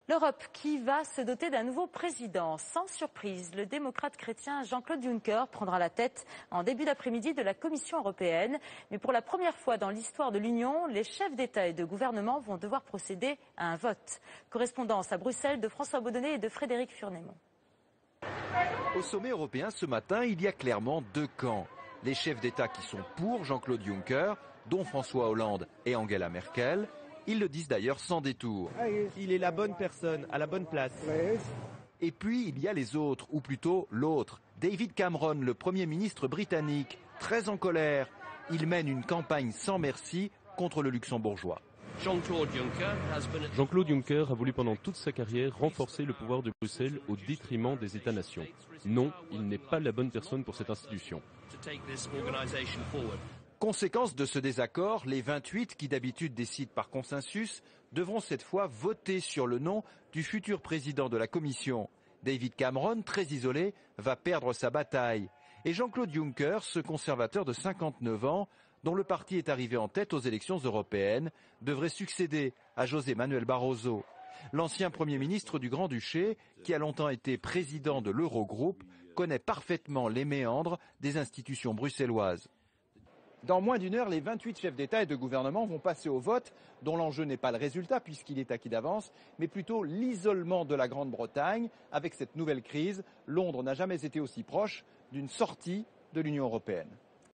L'Europe qui va se doter d'un nouveau président. Sans surprise, le démocrate chrétien Jean-Claude Juncker prendra la tête en début d'après-midi de la Commission européenne. Mais pour la première fois dans l'histoire de l'Union, les chefs d'État et de gouvernement vont devoir procéder à un vote. Correspondance à Bruxelles de François Baudonnet et de Frédéric Furnémont. Au sommet européen ce matin, il y a clairement deux camps. Les chefs d'État qui sont pour Jean-Claude Juncker, dont François Hollande et Angela Merkel. Ils le disent d'ailleurs sans détour. Il est la bonne personne, à la bonne place. Et puis il y a les autres, ou plutôt l'autre. David Cameron, le Premier ministre britannique, très en colère. Il mène une campagne sans merci contre le luxembourgeois. Jean-Claude Juncker a voulu pendant toute sa carrière renforcer le pouvoir de Bruxelles au détriment des États-nations. Non, il n'est pas la bonne personne pour cette institution. Conséquence de ce désaccord, les 28 qui d'habitude décident par consensus devront cette fois voter sur le nom du futur président de la Commission. David Cameron, très isolé, va perdre sa bataille. Et Jean-Claude Juncker, ce conservateur de 59 ans, dont le parti est arrivé en tête aux élections européennes, devrait succéder à José Manuel Barroso. L'ancien Premier ministre du Grand-Duché, qui a longtemps été président de l'Eurogroupe, connaît parfaitement les méandres des institutions bruxelloises. Dans moins d'une heure, les 28 chefs d'État et de gouvernement vont passer au vote, dont l'enjeu n'est pas le résultat puisqu'il est acquis d'avance, mais plutôt l'isolement de la Grande-Bretagne. Avec cette nouvelle crise, Londres n'a jamais été aussi proche d'une sortie de l'Union européenne.